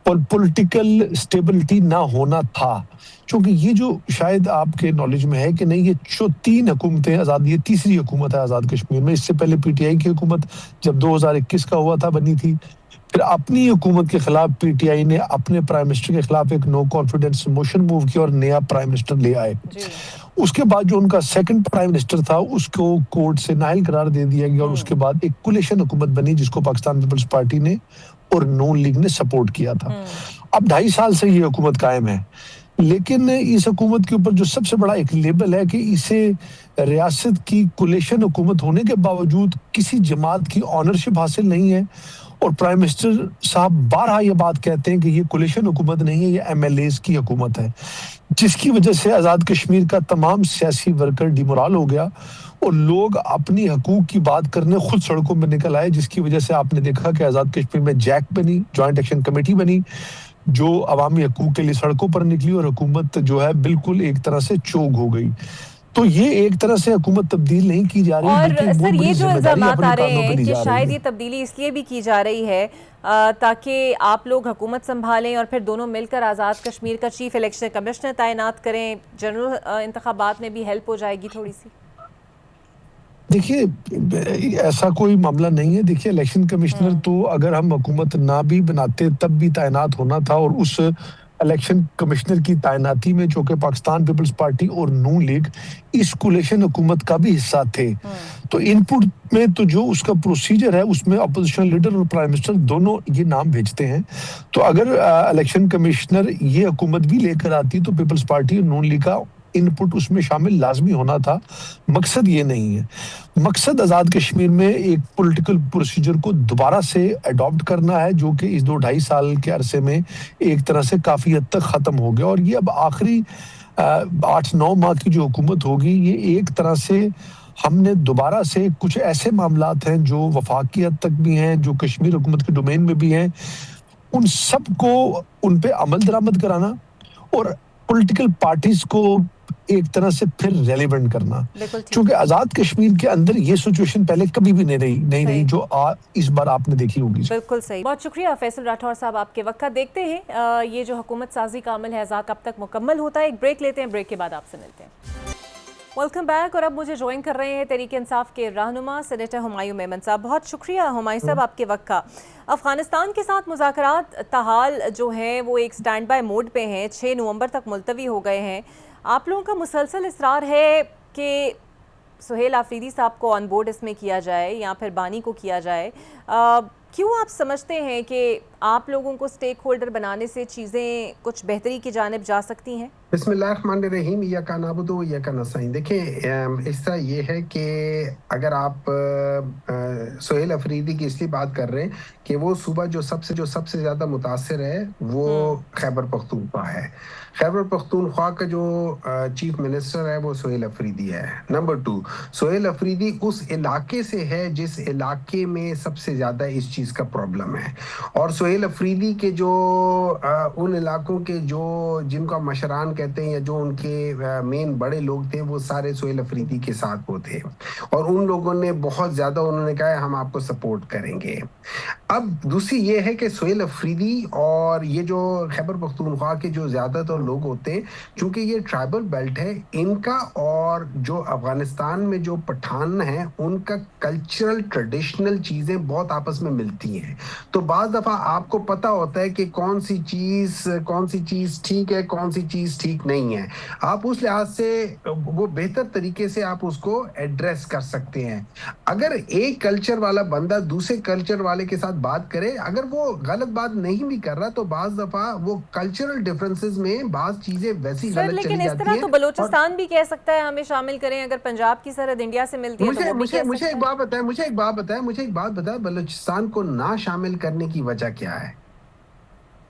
पॉलिटिकल स्टेबिलिटी ना होना था। क्योंकि ये जो शायद आपके नॉलेज में है कि नहीं, ये जो 3 हुकूमतें आज़ाद, ये तीसरी हुकूमत है आज़ाद कश्मीर में। इससे पहले पीटीआई की हुकूमत जब 2021 का हुआ था बनी थी, फिर अपनी हुकूमत के खिलाफ पीटीआई ने अपने प्राइम मिनिस्टर के खिलाफ एक नो कॉन्फिडेंस मोशन मूव किया और नया प्राइम मिनिस्टर ले आए। उसके बाद जो उनका सेकंड प्राइम मिनिस्टर था उसको कोर्ट से नाअहल करार दे दिया गया, और उसके बाद एक कोलिशन हुकूमत बनी जिसको पाकिस्तान पीपल्स पार्टी ने और नून लीग ने सपोर्ट किया था। अब 2.5 साल से ये हुकूमत कायम है, लेकिन इस हुकूमत के ऊपर जो सबसे बड़ा एक लेबल है कि इसे रियासत की कोलिशन हुकूमत होने के बावजूद किसी जमात की ऑनरशिप हासिल नहीं है, और प्राइम मिनिस्टर साहब बारहा ये बात कहते हैं कि ये कोलिशन हुकूमत नहीं है, ये एमएलएज की हुकूमत है, जिसकी वजह से आज़ाद कश्मीर का तमाम सियासी वर्कर डिमोरल हो गया और लोग अपनी हकूक की बात करने खुद सड़कों में निकल आए, जिसकी वजह से आपने देखा कि आज़ाद कश्मीर में जैक बनी, जॉइंट एक्शन कमेटी बनी, जो अवामी हकूक के लिए सड़कों पर निकली, और हुकूमत जो है बिल्कुल एक तरह से चोक हो गई। तो ये एक तरह से हुकूमत तब्दील नहीं की जा रही। और सर ये जो इल्जामात आ रहे हैं कि शायद ये तब्दीली इसलिए भी की जा रही है ताकि आप लोग हुकूमत संभालें और फिर दोनों मिलकर आज़ाद कश्मीर का चीफ इलेक्शन कमिश्नर तैनात करें, जनरल इंतखाबात में भी हेल्प हो जाएगी थोड़ी सी। देखिए, ऐसा कोई मामला नहीं है। देखिए, इलेक्शन कमिश्नर तो अगर हम हुकूमत ना भी बनाते तब भी तैनात होना था, और उस इलेक्शन कमिश्नर की तैनाती में जो कि पाकिस्तान पीपल्स पार्टी और नून लीग इस कोलिशन हुकूमत का भी हिस्सा थे। तो इनपुट में तो जो उसका प्रोसीजर है उसमें अपोजिशन लीडर और प्राइम मिनिस्टर दोनों ये नाम भेजते हैं। तो अगर इलेक्शन कमिश्नर ये हुकूमत भी लेकर आती तो पीपल्स पार्टी और नून लीग का इनपुट उसमें शामिल लाजमी होना था। मकसद ये नहीं है। मकसद आज़ाद कश्मीर में एक पॉलिटिकल प्रोसीजर को दोबारा से अडॉप्ट करना है, जो कि इस 2-2.5 साल के अरसे में एक तरह से काफ़ी हद तक ख़त्म हो गया, और ये अब आखिरी 8-9 माह की जो हुकूमत होगी, ये एक तरह से हमने दोबारा से कुछ ऐसे मामलात हैं जो वफाक की हद तक भी हैं, जो कश्मीर हुकूमत के डोमेन में भी हैं, उन सब को उन पे अमल दरामद कराना और पॉलिटिकल पार्टीज को एक तरह से फिर रेलेवेंट करना। क्योंकि आज़ाद कश्मीर के अंदर ये सिचुएशन पहले कभी भी नहीं रही जो इस बार आपने देखी होगी। बिल्कुल सही। बहुत शुक्रिया फैसल राठौर साहब आपके वक्त का। देखते हैं ये जो हुकूमत साजी का अमल है कब तक मुकम्मल होता है। एक ब्रेक लेते हैं, ब्रेक के बाद आपसे मिलते हैं। Welcome back. और अब मुझे ज्वाइन कर रहे हैं तहरीक इंसाफ के रहनुमा सेनेटर हुमायूं मेमन साहब। बहुत शुक्रिया हुमायूं साहब आपके वक्त का। अफगानिस्तान के साथ मुज़ाकरात ताहाल जो हैं वो एक स्टैंड बाय मोड पे हैं, 6 नवंबर तक मुलतवी हो गए हैं। आप लोगों का मुसलसल इसरार है कि सुहेल आफरीदी साहब को ऑन बोर्ड इसमें किया जाए या फिर बानी को किया जाए। क्यों आप समझते हैं कि आप लोगों को स्टेक होल्डर बनाने से चीज़ें कुछ बेहतरी की जानिब जा सकती हैं? बिस्मिल्लाहिर्रहमानिर्रहीम, या का नाबुदु या का नस्ताईन। देखें, इस तरह ये है कि अगर आप सुहेल अफरीदी की इसलिए बात कर रहे हैं कि वो सूबा जो सबसे ज़्यादा मुतासिर है वो खैबर पख्तूनख्वा है। खैबर पख्तूनख्वा का जो चीफ मिनिस्टर है वो सुहेल अफरीदी है। नंबर 2, सुहेल अफरीदी उस इलाके से है जिस इलाके में सबसे ज़्यादा इस चीज़ का प्रॉब्लम है, और सोहेल अफरीदी के जो उन इलाकों के जो जिनको आप मशरान कहते हैं या जो उनके मेन बड़े लोग थे वो सारे सोहेल अफरीदी के साथ वो थे और उन लोगों ने बहुत ज्यादा उन्होंने कहा हम आपको सपोर्ट करेंगे। अब दूसरी ये है कि सोहेल अफरीदी और ये जो खैबर पख्तूनख्वा के जो ज्यादातर लोग होते हैं, चूंकि ये ट्राइबल बेल्ट है, इनका और जो अफगानिस्तान में जो पठान है उनका कल्चरल ट्रेडिशनल चीजें बहुत आपस में मिलती हैं। तो बाज दफा आपको पता होता है कि कौन सी चीज ठीक है, कौन सी चीज ठीक नहीं है। आप उस लिहाज से वो बेहतर तरीके से आप उसको एड्रेस कर सकते हैं। अगर एक कल्चर वाला बंदा दूसरे कल्चर वाले के साथ बात करे, अगर वो गलत बात नहीं भी कर रहा, तो बाज दफा वो कल्चरल डिफरेंसेस में बाज चीजें वैसी सर, गलत लेकिन चली इस जाती तरह हैं। तो बलूचिस्तान भी कह सकता है हमें शामिल करें, अगर पंजाब की सरहद इंडिया से मिलती है तो वो भी कह मुझे सकता एक है। बात बताएं, मुझे एक बात बताएं, बलूचिस्तान को ना शामिल करने की वजह क्या है?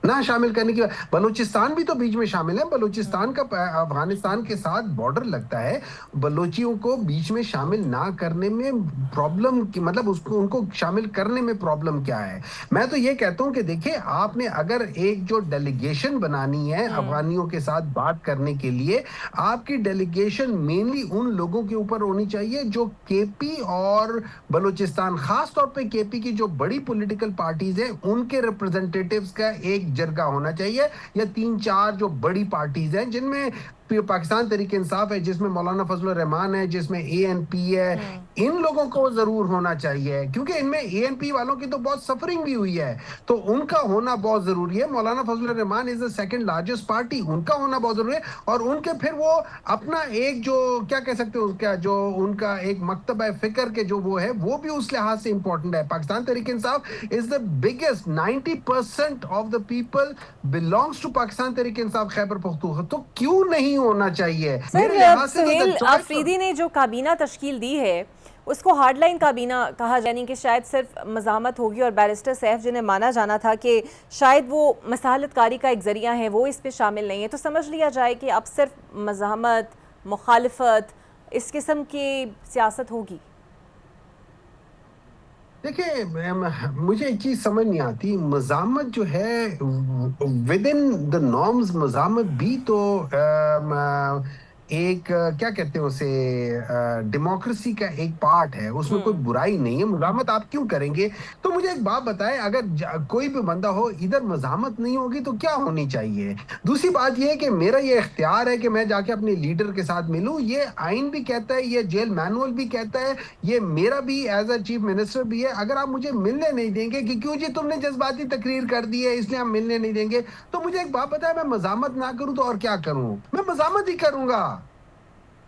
ना शामिल करने की, बलूचिस्तान भी तो बीच में शामिल है। बलूचिस्तान का अफगानिस्तान के साथ बॉर्डर लगता है। बलोचियों को बीच में शामिल ना करने में प्रॉब्लम की मतलब उसको उनको शामिल करने में प्रॉब्लम क्या है? मैं तो ये कहता हूं कि देखिए, आपने अगर एक जो डेलीगेशन बनानी है अफगानियों के साथ बात करने के लिए, आपकी डेलीगेशन मेनली उन लोगों के ऊपर होनी चाहिए जो केपी और बलूचिस्तान, खास तौर पे केपी की जो बड़ी पॉलिटिकल पार्टीज हैं उनके रिप्रेजेंटेटिव्स का एक जरगा होना चाहिए, या 3-4 जो बड़ी पार्टीज हैं जिनमें पाकिस्तान तहरीक इंसाफ है, जिसमें मौलाना फजल रहमान है, जिसमें एएनपी है, इन लोगों को जरूर होना चाहिए, क्योंकि इनमें एएनपी वालों की तो बहुत सफरिंग भी हुई है, तो उनका होना बहुत जरूरी है। Maulana Fazal Rehman is the second largest party, उनका होना बहुत जरूरी है। और उनके फिर वो अपना एक जो क्या कह सकते हैं, उसका जो उनका एक मकतबा फिक्र के जो वो है, वो भी उस लिहाज से इंपॉर्टेंट है। Pakistan Tehreek Insaf is the biggest, 90% of the people belongs to Pakistan Tehreek Insaf Khyber Pakhtunkhwa, तो क्यों नहीं होना चाहिए? सर, सोहेल अफरीदी ने जो काबीना तश्कील दी है उसको हार्डलाइन काबीना कहा, यानी कि शायद सिर्फ मज़ामत होगी, और बैरिस्टर सैफ जिन्हें माना जाना था कि शायद वो मसालतकारी का एक ज़रिया है, वो इस पे शामिल नहीं है, तो समझ लिया जाए कि अब सिर्फ मज़ामत, मुखालफत, इस किस्म की सियासत होगी। देखिए, मुझे एक चीज समझ नहीं आती, मज़ामत जो है विद इन द नॉर्म्स, मज़ामत भी तो एक क्या कहते हैं उसे, डेमोक्रेसी का एक पार्ट है, उसमें कोई बुराई नहीं है। मज़ामत आप क्यों करेंगे? तो मुझे एक बात बताएं, अगर कोई भी बंदा हो, इधर मज़ामत नहीं होगी तो क्या होनी चाहिए? दूसरी बात यह है कि मेरा ये इख्तियार है कि मैं जाके अपने लीडर के साथ मिलूं, ये आइन भी कहता है, ये जेल मैनुअल भी कहता है, ये मेरा भी एज अ चीफ मिनिस्टर भी है। अगर आप मुझे मिलने नहीं देंगे कि क्यों जी तुमने जज्बाती तकरीर कर दी है इसलिए हम मिलने नहीं देंगे, तो मुझे एक बात बताएं, मैं मज़ामत ना करूं तो और क्या करूं? मैं मज़ामत ही करूंगा।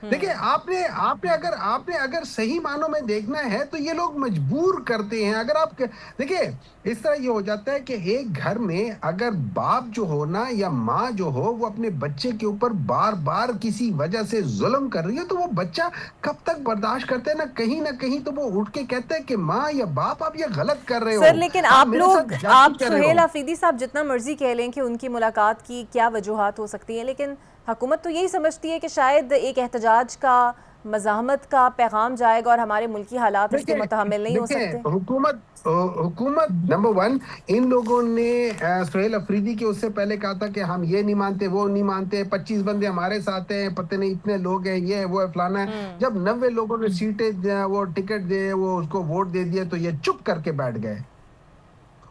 देखिए, आपने अगर सही मानों में देखना है तो ये लोग मजबूर करते हैं। अगर आप देखिए, इस तरह ये हो जाता है कि एक घर में अगर बाप जो हो ना या माँ जो हो, वो अपने बच्चे के ऊपर बार बार किसी वजह से जुल्म कर रही है, तो वो बच्चा कब तक बर्दाश्त करता है? ना कहीं तो वो उठ के कहता है कि माँ या बाप आप ये गलत कर रहे हो। सर, लेकिन आप लोग, आप सोहेल हो। अफरीदी साहब जितना मर्जी कह लें कि उनकी मुलाकात की क्या वजूहात हो सकती है, लेकिन हुकूमत तो यही समझती है कि शायद एक एहतजाज का, मज़ाहमत का पैगाम जाएगा और हमारे मुल्की हालात इसके मुतहम्मिल नहीं हो सकते। हुकूमत नंबर 1, इन लोगों ने सोहेल अफरीदी के उससे पहले कहा था कि हम ये नहीं मानते, वो नहीं मानते, 25 बंदे हमारे साथ हैं, पता नहीं इतने लोग हैं, ये है वो है फलाना है। जब 90 लोगों ने सीटें वो टिकट दे, वो उसको वोट दे दिया, तो ये चुप करके बैठ गए।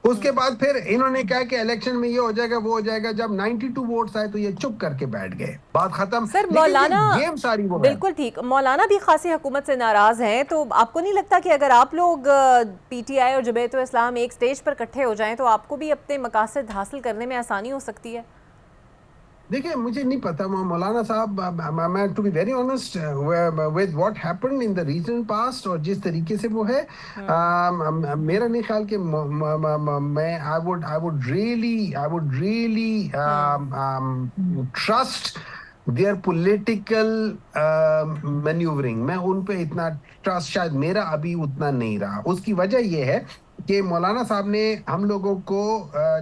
उसके बाद फिर इन्होंने कहा कि इलेक्शन में ये हो जाएगा, वो हो जाएगा। जब 92 वोट्स आए तो ये चुप करके बैठ गए, बात खत्म। सर, मौलाना, गेम सारी वो बिल्कुल ठीक, मौलाना भी खासी हुकूमत से नाराज हैं, तो आपको नहीं लगता कि अगर आप लोग पीटीआई और जमात इस्लाम एक स्टेज पर इकट्ठे हो जाएं तो आपको भी अपने मकासद हासिल करने में आसानी हो सकती है? देखिए, मुझे नहीं पता मौलाना साहब, मैं to be very honest with what happened in the recent past और जिस तरीके से वो है, मेरा नहीं ख्याल कि मैं I would really trust there political manoeuvring. मैं उन पे इतना ट्रस्ट शायद मेरा अभी उतना नहीं रहा। उसकी वजह ये है कि मौलाना साहब ने हम लोगों को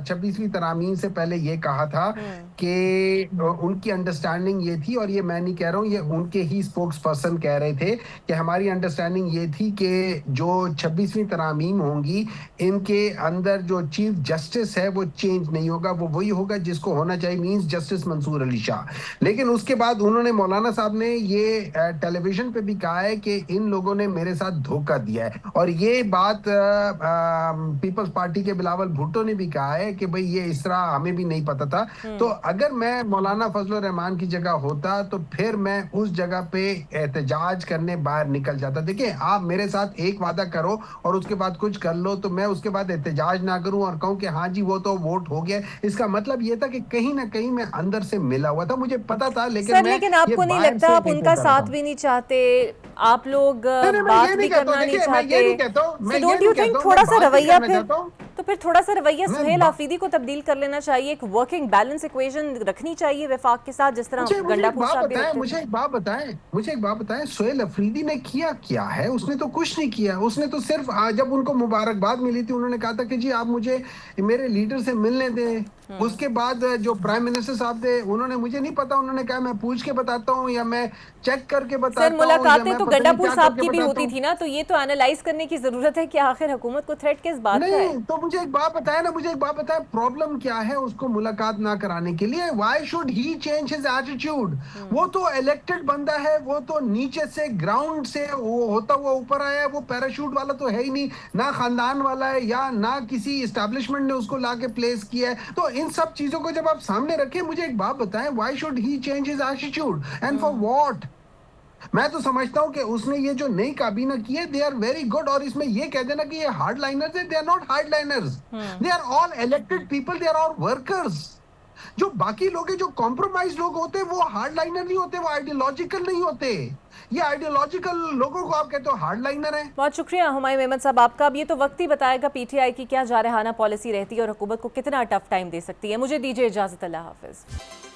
26वीं तरामीम से पहले ये कहा था कि उनकी अंडरस्टैंडिंग ये थी, और ये मैं नहीं कह रहा हूँ, ये उनके ही स्पोक्स पर्सन कह रहे थे कि हमारी अंडरस्टैंडिंग ये थी कि जो 26वीं तरामीम होंगी इनके अंदर जो चीफ जस्टिस है वो चेंज नहीं होगा, वो वही होगा जिसको होना चाहिए, मींस जस्टिस मंसूर अली शाह। लेकिन उसके बाद उन्होंने, मौलाना साहब ने ये टेलीविजन पे भी कहा है कि इन लोगों ने मेरे साथ धोखा दिया है, और ये बात पीपल्स पार्टी के बिलावल भुट्टो ने भी कहा है कि भाई ये इस तरह हमें भी नहीं पता था। तो अगर मैं मौलाना फजलुर रहमान की जगह होता तो फिर मैं उस जगह पे एहतजाज करने बाहर निकल जाता। देखिए, आप मेरे साथ एक वादा करो और उसके बाद कुछ कर लो, तो मैं उसके बाद एहतजाज ना करूं और कहूं कि हाँ जी वो तो वोट हो गया। इसका मतलब ये था कि कहीं ना कहीं मैं अंदर से मिला हुआ था, मुझे पता था, लेकिन सर मैं लेकिन आपको नहीं लगता आप उनका साथ भी नहीं चाहते, आप लोग बात भी करना नहीं चाहते? So don't you think थोड़ा सा रवैया फिर थोड़ा सा रवैया सुहेल आफरीदी को तब्दील कर लेना चाहिए, एक वर्किंग बैलेंस इक्वेशन रखनी चाहिए वफाक के साथ, जिस तरह गंडापुर साहब भी रखते थे? मुझे एक बात बताएं, सुहेल अफरीदी ने किया क्या है? उसने तो कुछ नहीं किया। उसने तो सिर्फ जब उनको मुबारकबाद मिली थी उन्होंने कहा था कि जी आप मुझे मेरे लीडर से मिलने दें। उसके बाद जो प्राइम मिनिस्टर साहब थे उन्होंने, मुझे नहीं पता, उन्होंने कहा मैं पूछ के बताता हूँ या मैं चेक करके बताता हूँ। सर मुलाकातें तो गंडापुर साहब की भी होती थी ना, तो ये तो एनालाइज करने की जरूरत है कि आखिर हुकूमत को थ्रेट किस बात का है? तो मुझे एक बात बताया, प्रॉब्लम क्या है उसको मुलाकात ना कराने के लिए? Why should he change his attitude? वो तो इलेक्टेड बंदा है, वो तो नीचे से ग्राउंड से वो होता हुआ ऊपर आया है, वो पैराशूट वाला तो है ही नहीं, ना खानदान वाला है या ना किसी एस्टैब्लिशमेंट ने उसको लाके प्लेस किया है। तो इन सब चीजों को जब आप सामने रखें, मुझे एक बात बताएं, why should he change his attitude and for what? मैं तो समझता हूं कि उसने ये जो नई काबीना की है, दे आर वेरी गुड। और इसमें ये कह देना कि ये हार्ड लाइनर्स है, they are not hard liners, they are all elected people, they are all workers. जो बाकी लोग हैं, जो कॉम्प्रोमाइज लोग होते हैं, वो हार्ड लाइनर नहीं होते, वो आइडियोलॉजिकल नहीं होते। ये आइडियोलॉजिकल लोगों को आप कहते हो हार्ड लाइनर है। बहुत शुक्रिया हुमायूं अहमद साहब आपका। अब ये तो वक्त ही बताएगा पीटीआई की क्या जारहाना पॉलिसी रहती है और हुकूमत को कितना टफ टाइम दे सकती है। मुझे दीजिए इजाजत, अल्लाह हाफिज।